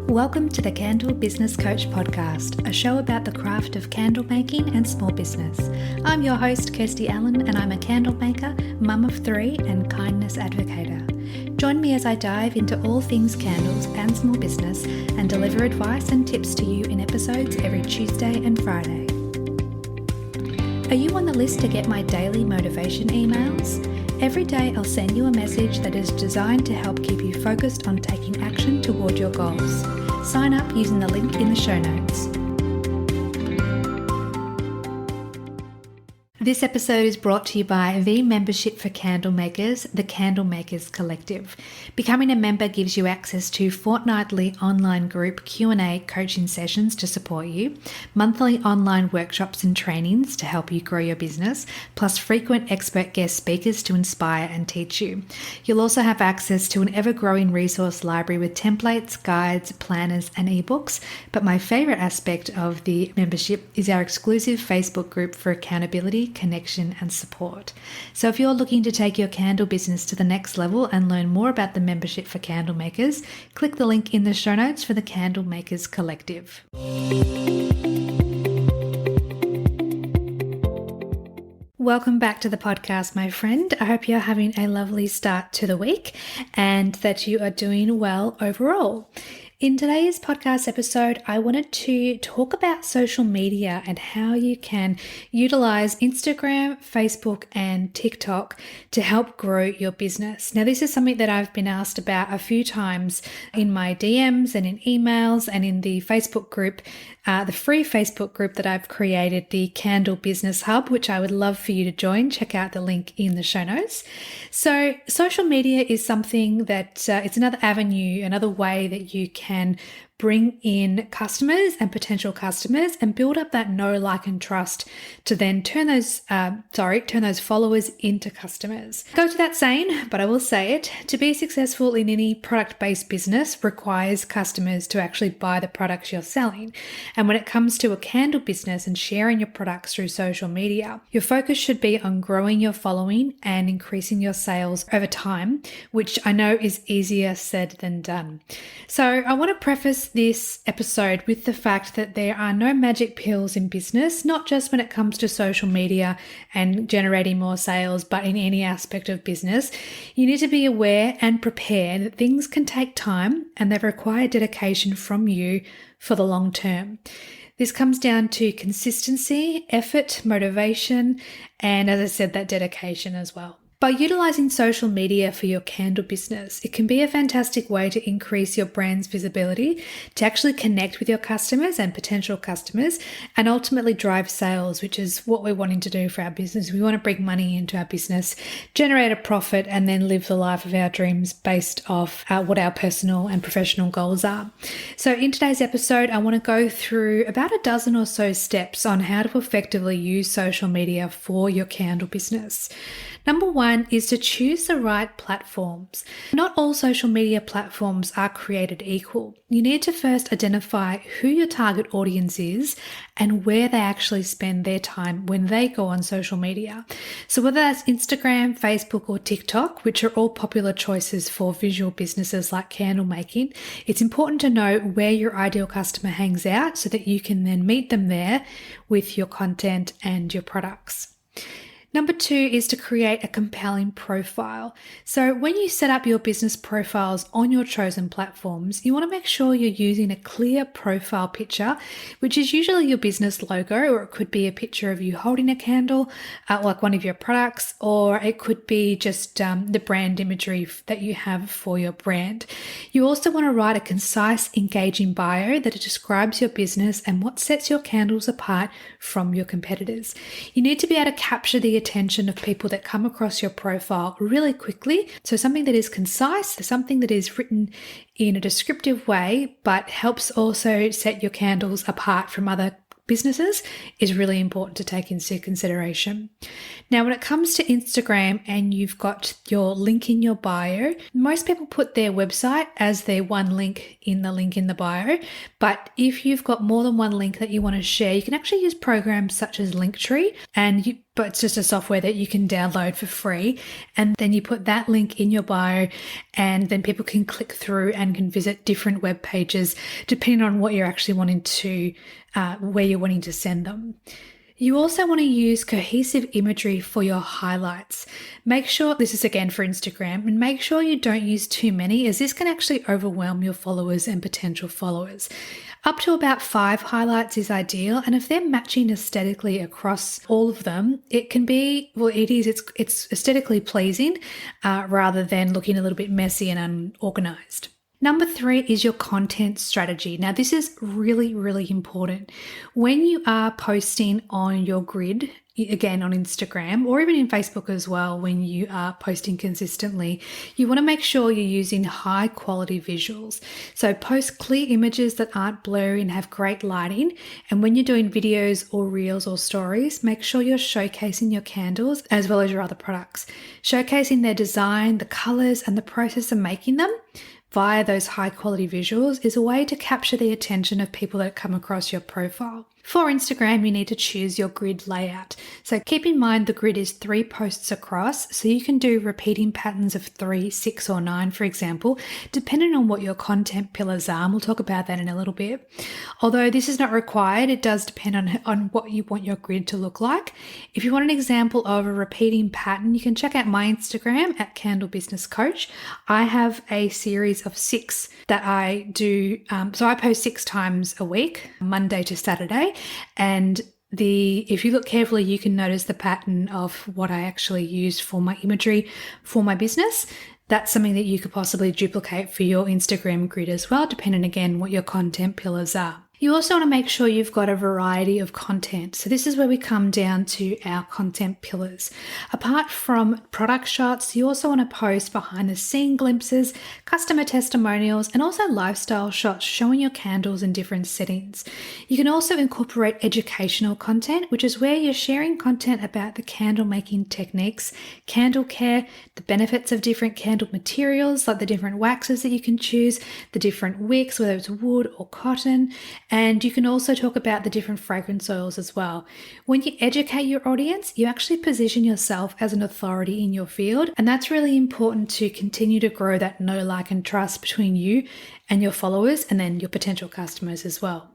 Welcome to the Candle Business Coach Podcast, a show about the craft of candle making and small business. I'm your host, Kirsty Allen, and I'm a candle maker, mum of three, and kindness advocator. Join me as I dive into all things candles and small business and deliver advice and tips to you in episodes every Tuesday and Friday. Are you on the list to get my daily motivation emails? Every day I'll send you a message that is designed to help keep you focused on taking action toward your goals. Sign up using the link in the show notes. This episode is brought to you by the membership for candle makers, the Candle Makers Collective. Becoming a member gives you access to fortnightly online group Q&A coaching sessions to support you, monthly online workshops and trainings to help you grow your business, plus frequent expert guest speakers to inspire and teach you. You'll also have access to an ever-growing resource library with templates, guides, planners, and ebooks. But my favorite aspect of the membership is our exclusive Facebook group for accountability, connection and support. So if you're looking to take your candle business to the next level and learn more about the membership for candle makers, click the link in the show notes for the Candle Makers Collective. Welcome back to the podcast, my friend. I hope you're having a lovely start to the week and that you are doing well overall. In today's podcast episode, I wanted to talk about social media and how you can utilize Instagram, Facebook, and TikTok to help grow your business. Now, this is something that I've been asked about a few times in my DMs and in emails and in the Facebook group, the free Facebook group that I've created, the Candle Business Hub, which I would love for you to join. Check out the link in the show notes. So social media is something that it's another avenue, another way that you can bring in customers and potential customers and build up that know, like, and trust to then turn those followers into customers. I go to that saying, but I will say it, to be successful in any product-based business requires customers to actually buy the products you're selling. And when it comes to a candle business and sharing your products through social media, your focus should be on growing your following and increasing your sales over time, which I know is easier said than done. So I want to preface this episode with the fact that there are no magic pills in business, not just when it comes to social media and generating more sales, but in any aspect of business. You need to be aware and prepared that things can take time and they require dedication from you for the long term. This comes down to consistency, effort, motivation, and as I said, that dedication as well. By utilizing social media for your candle business, it can be a fantastic way to increase your brand's visibility, to actually connect with your customers and potential customers, and ultimately drive sales, which is what we're wanting to do for our business. We want to bring money into our business, generate a profit, and then live the life of our dreams based off what our personal and professional goals are. So in today's episode, I want to go through about a dozen or so steps on how to effectively use social media for your candle business. Number one is to choose the right platforms. Not all social media platforms are created equal. You need to first identify who your target audience is and where they actually spend their time when they go on social media. So whether that's Instagram, Facebook, or TikTok, which are all popular choices for visual businesses like candle making, it's important to know where your ideal customer hangs out so that you can then meet them there with your content and your products. Number two is to create a compelling profile. So when you set up your business profiles on your chosen platforms, you want to make sure you're using a clear profile picture, which is usually your business logo, or it could be a picture of you holding a candle, like one of your products, or it could be just the brand imagery that you have for your brand. You also want to write a concise, engaging bio that describes your business and what sets your candles apart from your competitors. You need to be able to capture the attention of people that come across your profile really quickly. So something that is concise, something that is written in a descriptive way, but helps also set your candles apart from other businesses is really important to take into consideration. Now, when it comes to Instagram and you've got your link in your bio, most people put their website as their one link in the bio. But if you've got more than one link that you want to share, you can actually use programs such as Linktree, and but it's just a software that you can download for free. And then you put that link in your bio, and then people can click through and can visit different web pages depending on what you're actually wanting to, where you're wanting to send them. You also want to use cohesive imagery for your highlights. Make sure, this is again for Instagram, and make sure you don't use too many, as this can actually overwhelm your followers and potential followers. Up to about 5 highlights is ideal, and if they're matching aesthetically across all of them, it can be, it's aesthetically pleasing rather than looking a little bit messy and unorganized. Number 3 is your content strategy. Now, this is really, really important. When you are posting on your grid, again on Instagram or even in Facebook as well, when you are posting consistently, you want to make sure you're using high quality visuals. So post clear images that aren't blurry and have great lighting. And when you're doing videos or reels or stories, make sure you're showcasing your candles as well as your other products. Showcasing their design, the colors, and the process of making them via those high quality visuals is a way to capture the attention of people that come across your profile. For Instagram, you need to choose your grid layout. So keep in mind the grid is 3 posts across, so you can do repeating patterns of 3, 6, or 9, for example, depending on what your content pillars are, and we'll talk about that in a little bit. Although this is not required, it does depend on what you want your grid to look like. If you want an example of a repeating pattern, you can check out my Instagram at Candle Business Coach. I have a series of 6 that I do, so I post 6 times a week, Monday to Saturday. And if you look carefully, you can notice the pattern of what I actually used for my imagery for my business. That's something that you could possibly duplicate for your Instagram grid as well, depending again what your content pillars are. You also want to make sure you've got a variety of content. So this is where we come down to our content pillars. Apart from product shots, you also want to post behind the scene glimpses, customer testimonials, and also lifestyle shots showing your candles in different settings. You can also incorporate educational content, which is where you're sharing content about the candle making techniques, candle care, the benefits of different candle materials, like the different waxes that you can choose, the different wicks, whether it's wood or cotton. And you can also talk about the different fragrance oils as well. When you educate your audience, you actually position yourself as an authority in your field. And that's really important to continue to grow that know, like, and trust between you and your followers, and then your potential customers as well.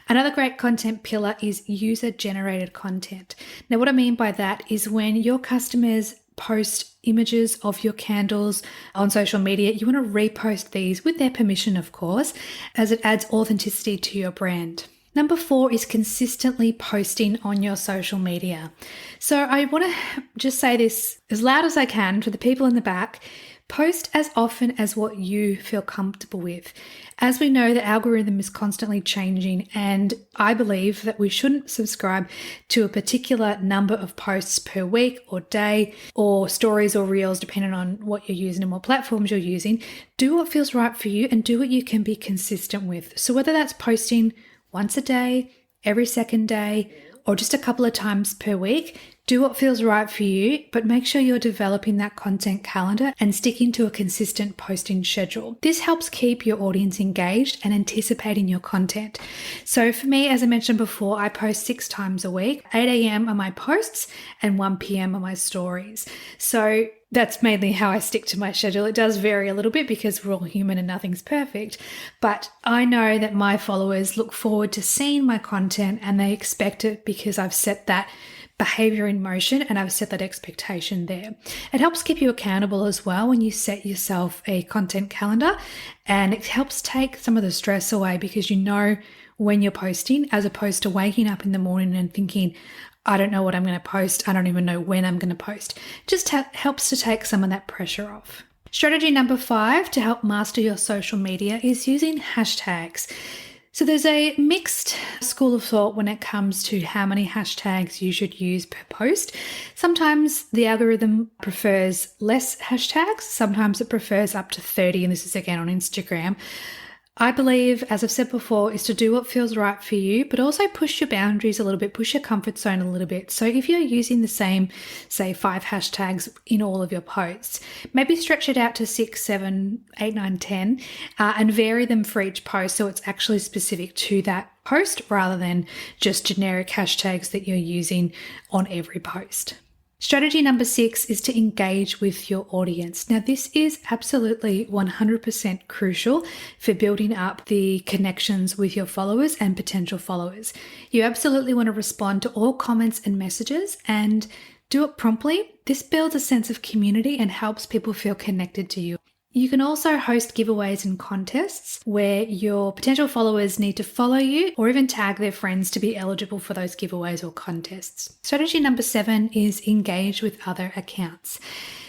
Another great content pillar is user-generated content. Now, what I mean by that is when your customers post images of your candles on social media, you want to repost these with their permission, of course, as it adds authenticity to your brand. Number 4 is consistently posting on your social media. So I want to just say this as loud as I can to the people in the back. Post as often as what you feel comfortable with. As we know, the algorithm is constantly changing, and I believe that we shouldn't subscribe to a particular number of posts per week or day, or stories or reels, depending on what you're using and what platforms you're using. Do what feels right for you and do what you can be consistent with. So whether that's posting once a day, every second day, or just a couple of times per week, do what feels right for you, but make sure you're developing that content calendar and sticking to a consistent posting schedule. This helps keep your audience engaged and anticipating your content. So for me, as I mentioned before, I post 6 times a week. 8 a.m. are my posts and 1 p.m. are my stories. So that's mainly how I stick to my schedule. It does vary a little bit because we're all human and nothing's perfect. But I know that my followers look forward to seeing my content and they expect it because I've set that behavior in motion and I've set that expectation there. It helps keep you accountable as well when you set yourself a content calendar, and it helps take some of the stress away because you know when you're posting, as opposed to waking up in the morning and thinking, I don't know what I'm going to post. I don't even know when I'm going to post. Just helps to take some of that pressure off. Strategy number 5 to help master your social media is using hashtags. So there's a mixed school of thought when it comes to how many hashtags you should use per post. Sometimes the algorithm prefers less hashtags. Sometimes it prefers up to 30, and this is again on Instagram. I believe, as I've said before, is to do what feels right for you, but also push your boundaries a little bit, push your comfort zone a little bit. So if you're using the same, say, 5 hashtags in all of your posts, maybe stretch it out to 6, 7, 8, 9, 10, and vary them for each post so it's actually specific to that post rather than just generic hashtags that you're using on every post. Strategy number 6 is to engage with your audience. Now, this is absolutely 100% crucial for building up the connections with your followers and potential followers. You absolutely want to respond to all comments and messages and do it promptly. This builds a sense of community and helps people feel connected to you. You can also host giveaways and contests where your potential followers need to follow you or even tag their friends to be eligible for those giveaways or contests. Strategy number 7 is engage with other accounts.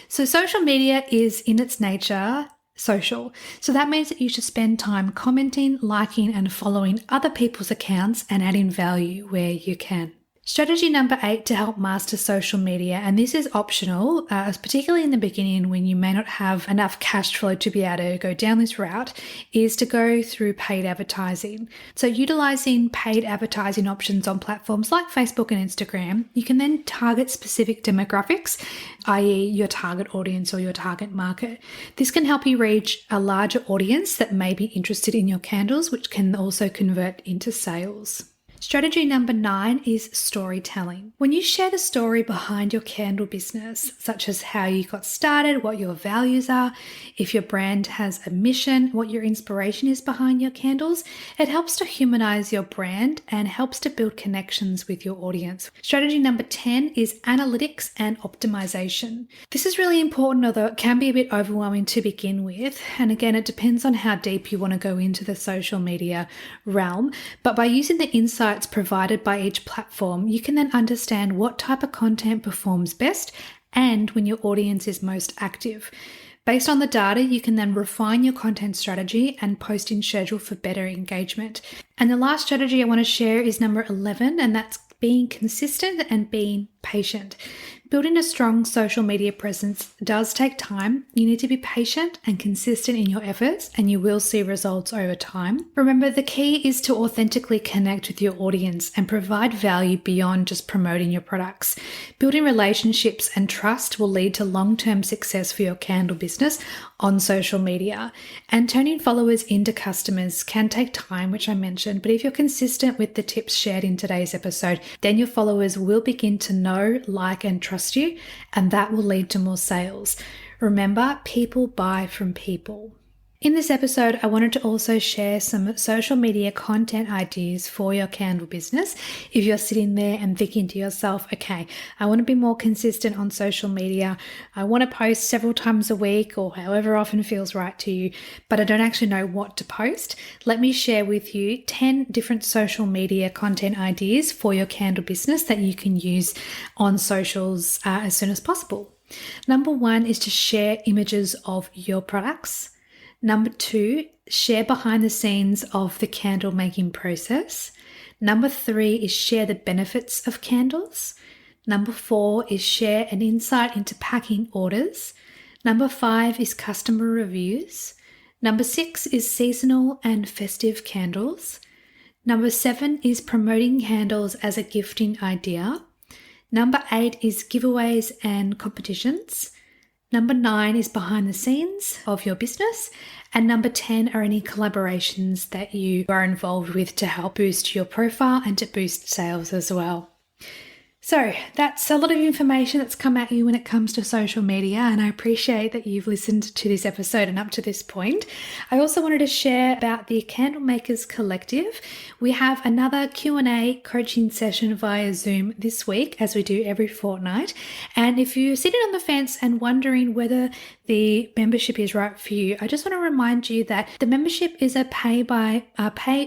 So social media is in its nature social. So that means that you should spend time commenting, liking, and following other people's accounts and adding value where you can. Strategy number 8 to help master social media, and this is optional, particularly in the beginning when you may not have enough cash flow to be able to go down this route, is to go through paid advertising. So utilizing paid advertising options on platforms like Facebook and Instagram, you can then target specific demographics, i.e. your target audience or your target market. This can help you reach a larger audience that may be interested in your candles, which can also convert into sales. Strategy number 9 is storytelling. When you share the story behind your candle business, such as how you got started, what your values are, if your brand has a mission, what your inspiration is behind your candles, it helps to humanize your brand and helps to build connections with your audience. Strategy number 10 is analytics and optimization. This is really important, although it can be a bit overwhelming to begin with. And again, it depends on how deep you want to go into the social media realm. But by using the insights provided by each platform, you can then understand what type of content performs best and when your audience is most active. Based on the data, you can then refine your content strategy and posting schedule for better engagement. And the last strategy I want to share is number 11, and that's being consistent and being patient. Building a strong social media presence does take time. You need to be patient and consistent in your efforts, and you will see results over time. Remember, the key is to authentically connect with your audience and provide value beyond just promoting your products. Building relationships and trust will lead to long-term success for your candle business on social media. And turning followers into customers can take time, which I mentioned, but if you're consistent with the tips shared in today's episode, then your followers will begin to know, like, and trust you, and that will lead to more sales. Remember, people buy from people. In this episode, I wanted to also share some social media content ideas for your candle business. If you're sitting there and thinking to yourself, okay, I want to be more consistent on social media. I want to post several times a week or however often feels right to you, but I don't actually know what to post. Let me share with you 10 different social media content ideas for your candle business that you can use on socials as soon as possible. Number 1 is to share images of your products. Number 2, share behind the scenes of the candle making process. Number 3 is share the benefits of candles. Number 4 is share an insight into packing orders. Number 5 is customer reviews. Number 6 is seasonal and festive candles. Number 7 is promoting candles as a gifting idea. Number 8 is giveaways and competitions. Number 9 is behind the scenes of your business. And number 10 are any collaborations that you are involved with to help boost your profile and to boost sales as well. So that's a lot of information that's come at you when it comes to social media, and I appreciate that you've listened to this episode and up to this point. I also wanted to share about the Candle Makers Collective. We have another Q&A coaching session via Zoom this week, as we do every fortnight. And if you're sitting on the fence and wondering whether the membership is right for you, I just want to remind you that the membership is a pay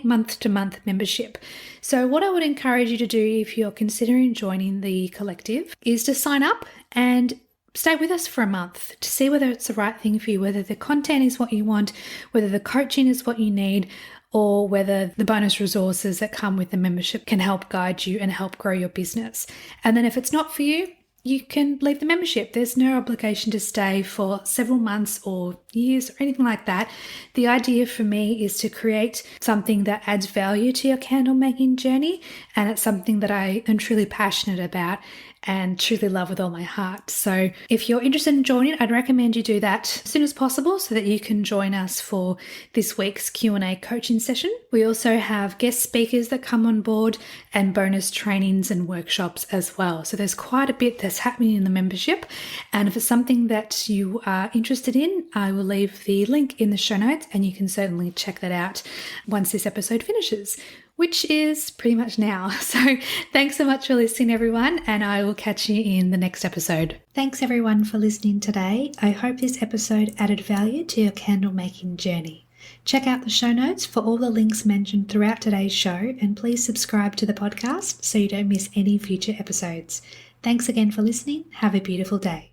month-to-month membership. So what I would encourage you to do if you're considering joining the collective is to sign up and stay with us for a month to see whether it's the right thing for you, whether the content is what you want, whether the coaching is what you need, or whether the bonus resources that come with the membership can help guide you and help grow your business. And then if it's not for you, you can leave the membership. There's no obligation to stay for several months or years or anything like that. The idea for me is to create something that adds value to your candle making journey, and it's something that I am truly passionate about and truly love with all my heart. So if you're interested in joining, I'd recommend you do that as soon as possible so that you can join us for this week's Q&A coaching session. We also have guest speakers that come on board and bonus trainings and workshops as well. So there's quite a bit that's happening in the membership. And if it's something that you are interested in, I will leave the link in the show notes and you can certainly check that out once this episode finishes, which is pretty much now. So thanks so much for listening, everyone, and I will catch you in the next episode. Thanks, everyone, for listening today. I hope this episode added value to your candle making journey. Check out the show notes for all the links mentioned throughout today's show, and please subscribe to the podcast so you don't miss any future episodes. Thanks again for listening. Have a beautiful day.